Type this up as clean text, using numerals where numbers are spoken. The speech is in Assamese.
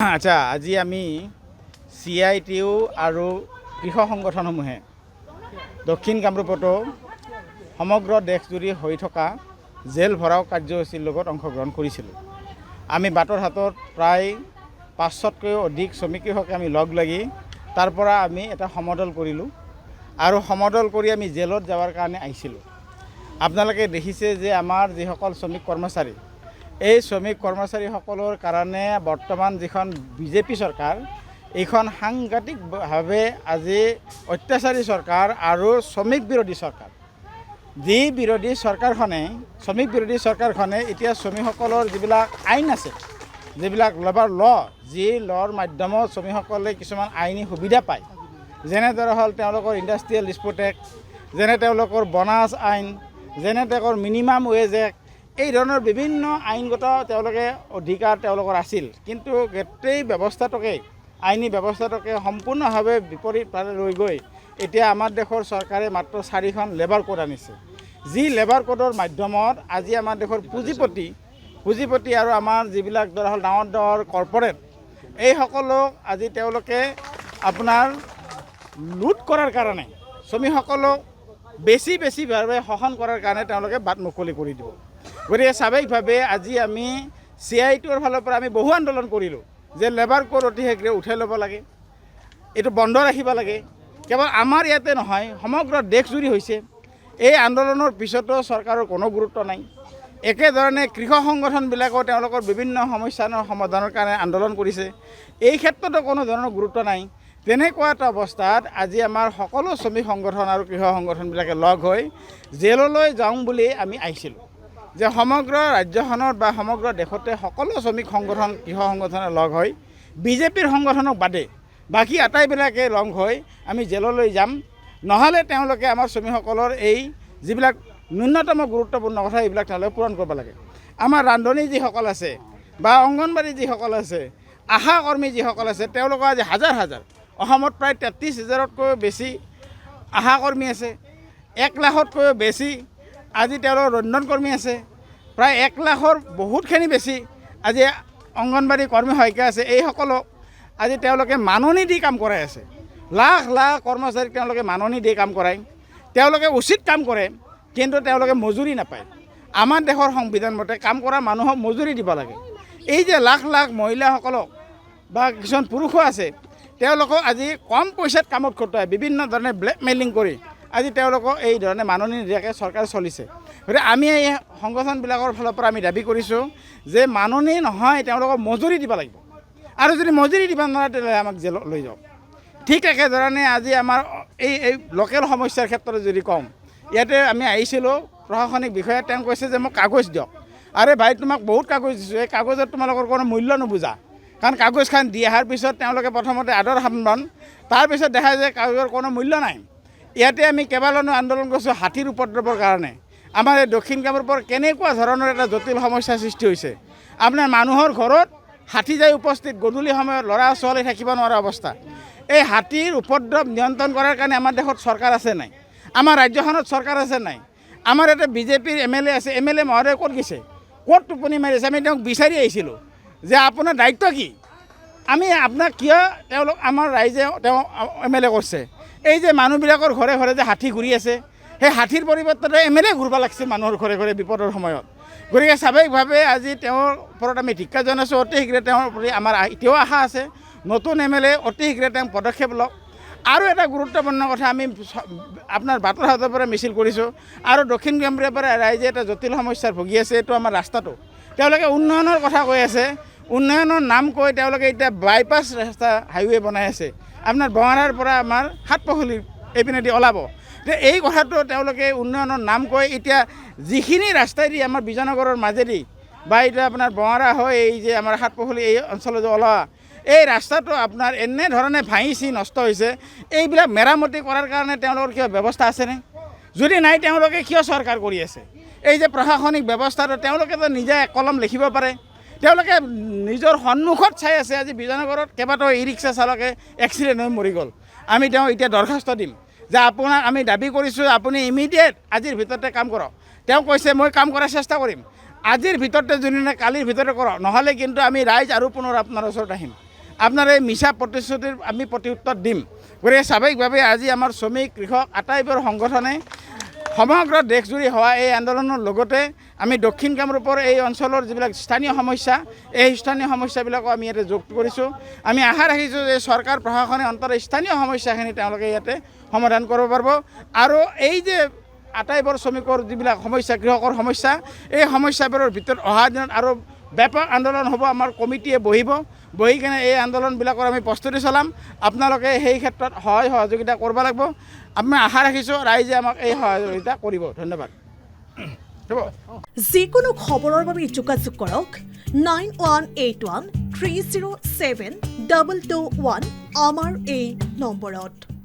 আচ্ছা, আজি আমি CITU আৰু কৃষক সংগঠনসমূহে দক্ষিণ কামৰূপতো সমগ্ৰ দেশজুৰি হৈ থকা জেল ভৰাও কাৰ্যসূচীৰ লগত অংশগ্ৰহণ কৰিছিলোঁ। আমি বাটৰ হাতত প্ৰায় 500তকৈও অধিক শ্ৰমিক কৃষকে আমি লগ লাগি তাৰ পৰা আমি এটা সমদল কৰিলোঁ আৰু সমদল কৰি আমি জেলত যাৱাৰ কাৰণে আহিছিলোঁ। আপোনালোকে দেখিছে যে আমাৰ যিসকল শ্ৰমিক কৰ্মচাৰী, এই শ্ৰমিক কৰ্মচাৰীসকলৰ কাৰণে বৰ্তমান যিখন বিজেপি চৰকাৰ, এইখন সাংঘাতিকভাৱে আজি অত্যাচাৰী চৰকাৰ আৰু শ্ৰমিক বিৰোধী চৰকাৰ। শ্ৰমিক বিৰোধী চৰকাৰখনে এতিয়া শ্ৰমিকসকলৰ যিবিলাক আইন আছে, যিবিলাক লেবাৰ যি লৰ মাধ্যমত শ্ৰমিকসকলে কিছুমান আইনী সুবিধা পায়, যেনেদৰে হ'ল তেওঁলোকৰ ইণ্ডাষ্ট্ৰিয়েল ডিছপুট এক্ট, যেনে তেওঁলোকৰ বনাছ আইন, যেনে তেওঁলোকৰ মিনিমাম ৱেজ এক্ট, এই ধৰণৰ বিভিন্ন আইনগত তেওঁলোকে অধিকাৰ তেওঁলোকৰ আছিল। কিন্তু গোটেই ব্যৱস্থাটোকে, আইনী ব্যৱস্থাটোকে সম্পূৰ্ণভাৱে বিপৰীত ফালে লৈ গৈ এতিয়া আমাৰ দেশৰ চৰকাৰে মাত্ৰ 4খন লেবাৰ কোড আনিছে। যি লেবাৰ কোডৰ মাধ্যমত আজি আমাৰ দেশৰ পুঁজিপতি আৰু আমাৰ যিবিলাক ধৰা হ'ল ডাঙৰ ডাঙৰ কৰ্পৰেট, এইসকলক আজি তেওঁলোকে আপোনাৰ লুট কৰাৰ কাৰণে, শ্ৰমিকসকলক বেছিভাৱে শোষণ কৰাৰ কাৰণে তেওঁলোকে বাট মুকলি কৰি দিব। গতিকে স্বাভাৱিকভাৱে আজি আমি CITUৰ ফালৰ পৰা আমি বহু আন্দোলন কৰিলোঁ যে লেবাৰ কোড অতি শীঘ্ৰে উঠাই ল'ব লাগে, এইটো বন্ধ ৰাখিব লাগে। কেৱল আমাৰ ইয়াতে নহয়, সমগ্ৰ দেশজুৰি হৈছে। এই আন্দোলনৰ পিছতো চৰকাৰৰ কোনো গুৰুত্ব নাই। একেধৰণে কৃষক সংগঠনবিলাকেও তেওঁলোকৰ বিভিন্ন সমস্যাৰ সমাধানৰ কাৰণে আন্দোলন কৰিছে, এই ক্ষেত্ৰতো কোনো ধৰণৰ গুৰুত্ব নাই। তেনেকুৱা এটা অৱস্থাত আজি আমাৰ সকলো শ্ৰমিক সংগঠন আৰু কৃষক সংগঠনবিলাকে লগ হৈ জেললৈ যাওঁ বুলি আমি আহিছিলোঁ। যে সমগ্ৰ ৰাজ্যখনত বা সমগ্ৰ দেশতে সকলো শ্ৰমিক সংগঠন, কৃষক সংগঠনে লগ হৈ বিজেপিৰ সংগঠনক বাদে বাকী আটাইবিলাকে লগ হৈ আমি জেললৈ যাম। নহ'লে তেওঁলোকে আমাৰ শ্ৰমিকসকলৰ এই যিবিলাক ন্যূনতম গুৰুত্বপূৰ্ণ কথা, এইবিলাক তেওঁলোকে পূৰণ কৰিব লাগে। আমাৰ ৰান্ধনী যিসকল আছে বা অংগনবাড়ী যিসকল আছে, আশা কৰ্মী যিসকল আছে, তেওঁলোকৰ আজি হাজাৰ অসমত প্ৰায় 33,000তকৈও বেছি আশা কৰ্মী আছে, 1 লাখতকৈও বেছি আজি তেওঁলোকৰ ৰন্ধন কৰ্মী আছে, প্ৰায় 1 লাখৰ বহুতখিনি বেছি আজি অংগনবাড়ী কৰ্মী সহায়িকা আছে। এইসকলক আজি তেওঁলোকে মাননি দি কাম কৰাই আছে। লাখ কৰ্মচাৰীক তেওঁলোকে মাননি দি কাম কৰায়, তেওঁলোকে উচিত কাম কৰে, কিন্তু তেওঁলোকে মজুৰি নাপায়। আমাৰ দেশৰ সংবিধান মতে কাম কৰা মানুহক মজুৰি দিব লাগে। এই যে লাখ মহিলাসকলক বা কিছুমান পুৰুষো আছে, তেওঁলোকক আজি কম পইচাত কামত খটুৱাই বিভিন্ন ধৰণে ব্লেকমেইলিং কৰি আজি তেওঁলোকক এই ধৰণে মাননি নিদিয়াকৈ চৰকাৰ চলিছে। গতিকে আমি এই সংগঠনবিলাকৰ ফালৰ পৰা আমি দাবী কৰিছোঁ যে মাননি নহয়, তেওঁলোকক মজুৰি দিব লাগিব, আৰু যদি মজুৰি দিব নোৱাৰে তেতিয়াহ'লে আমাক জেলত লৈ যাওক। ঠিক একেধৰণে আজি আমাৰ এই লোকেল সমস্যাৰ ক্ষেত্ৰত যদি কওঁ, ইয়াতে আমি আহিছিলোঁ, প্ৰশাসনিক বিষয়া তেওঁ কৈছে যে মোক কাগজ দিয়ক। আৰে ভাই, তোমাক বহুত কাগজ দিছোঁ, এই কাগজত তোমালোকৰ কোনো মূল্য নুবুজা। কাৰণ কাগজখন দি অহাৰ পিছত তেওঁলোকে প্ৰথমতে আদৰ সামৰণ, তাৰপিছত দেখা যায় কাগজৰ কোনো মূল্য নাই। ইয়াতে আমি কেইবালানো আন্দোলন কৰিছোঁ হাতীৰ উপদ্ৰৱৰ কাৰণে। আমাৰ এই দক্ষিণ কামৰূপৰ কেনেকুৱা ধৰণৰ এটা জটিল সমস্যাৰ সৃষ্টি হৈছে। আপোনাৰ মানুহৰ ঘৰত হাতী যাই উপস্থিত, গধূলি সময়ত ল'ৰা ছোৱালী থাকিব নোৱাৰা অৱস্থা। এই হাতীৰ উপদ্ৰৱ নিয়ন্ত্ৰণ কৰাৰ কাৰণে আমাৰ দেশত চৰকাৰ আছে নাই? আমাৰ ৰাজ্যখনত চৰকাৰ আছে নাই? আমাৰ ইয়াতে বিজেপিৰ MLA আছে, MLA মহোদয় ক'ত গৈছে? ক'ত টোপনি মাৰিছে? আমি তেওঁক বিচাৰি আহিছিলোঁ যে আপোনাৰ দায়িত্ব কি? আমি আপোনাক কিয় আমাৰ ৰাইজে তেওঁ MLA কৰিছে? এই যে মানুহবিলাকৰ ঘৰে যে হাতী ঘূৰি আছে, সেই হাতীৰ পৰিৱৰ্তনে MLA ঘূৰিব লাগিছে মানুহৰ ঘৰে বিপদৰ সময়ত। গতিকে স্বাভাৱিকভাৱে আজি তেওঁৰ ওপৰত আমি ধিক্কাৰ জনাইছোঁ। অতি শীঘ্ৰে তেওঁৰ প্ৰতি আমাৰ এতিয়াও আশা আছে, নতুন MLA অতি শীঘ্ৰে তেওঁ পদক্ষেপ লওক। আৰু এটা গুৰুত্বপূৰ্ণ কথা, আমি আপোনাৰ বাটৰ হাতৰ পৰা মিছিল কৰিছোঁ, আৰু দক্ষিণ কামৰূপৰ পৰা ৰাইজে এটা জটিল সমস্যাৰ ভুগি আছে, এইটো আমাৰ ৰাস্তাটো। তেওঁলোকে উন্নয়নৰ কথা কৈ আছে, উন্নয়নৰ নাম কৈ তেওঁলোকে এতিয়া বাইপাছ ৰাস্তা হাইৱে বনাই আছে। আপোনাৰ বঙাৰাৰ পৰা আমাৰ সাতপখুলি এইপিনেদি ওলাব। এই কথাটো তেওঁলোকে উন্নয়নৰ নাম কৈ এতিয়া যিখিনি ৰাস্তাইদি আমাৰ বিজয়নগৰৰ মাজেদি বা এতিয়া আপোনাৰ বঙাৰা হৈ এই যে আমাৰ সাতপখুলি এই অঞ্চলত যে ওলোৱা এই ৰাস্তাটো আপোনাৰ এনেধৰণে ভাঙিছি, নষ্ট হৈছে। এইবিলাক মেৰামতি কৰাৰ কাৰণে তেওঁলোকৰ কিবা ব্যৱস্থা আছেনে? যদি নাই, তেওঁলোকে কিয় চৰকাৰ কৰি আছে? এই যে প্ৰশাসনিক ব্যৱস্থাটো তেওঁলোকেতো নিজে কলম লিখিব পাৰে, তেওঁলোকে নিজৰ সন্মুখত চাই আছে। আজি বিজয়নগৰত কেইবাটাও ই ৰিক্সা চালকে এক্সিডেণ্ট হৈ মৰি গ'ল। আমি তেওঁ এতিয়া দৰখাস্ত দিম যে আপোনাক আমি দাবী কৰিছোঁ আপুনি ইমিডিয়েট আজিৰ ভিতৰতে কাম কৰক। তেওঁ কৈছে মই কাম কৰাৰ চেষ্টা কৰিম। আজিৰ ভিতৰতে যদি কালিৰ ভিতৰতে কৰক, নহ'লে কিন্তু আমি ৰাইজ আৰু পুনৰ আপোনাৰ ওচৰত আহিম। আপোনাৰ এই মিছা প্ৰতিশ্ৰুতিৰ আমি প্ৰত্যুত্তৰ দিম। গতিকে স্বাভাৱিকভাৱে আজি আমাৰ শ্ৰমিক কৃষক আটাইবোৰ সংগঠনে সমগ্ৰ দেশজুৰি হোৱা এই আন্দোলনৰ লগতে আমি দক্ষিণ কামৰূপৰ এই অঞ্চলৰ যিবিলাক স্থানীয় সমস্যা এই স্থানীয় সমস্যাবিলাকো আমি ইয়াতে যোগ কৰিছোঁ। আমি আশা ৰাখিছোঁ যে চৰকাৰ প্ৰশাসনে অন্তত স্থানীয় সমস্যাখিনি তেওঁলোকে ইয়াতে সমাধান কৰিব পাৰিব আৰু এই যে আটাইবোৰ শ্ৰমিকৰ যিবিলাক সমস্যা কৃষকৰ সমস্যা এই সমস্যাবোৰৰ ভিতৰত অহা দিনত আৰু ব্যাপক আন্দোলন হ'ব। আমাৰ কমিটিয়ে বহি কিনে এই আন্দোলনবিলাকৰ আমি প্ৰস্তুতি চলাম। আপোনালোকে সেই ক্ষেত্ৰত সহায় সহযোগিতা কৰিব লাগিব। আমি আশা ৰাখিছোঁ ৰাইজে আমাক এই সহযোগিতা কৰিব। ধন্যবাদ। যিকোনো খবৰৰ বাবে যোগাযোগ কৰক 9181 307 221 আমাৰ এই নম্বৰত।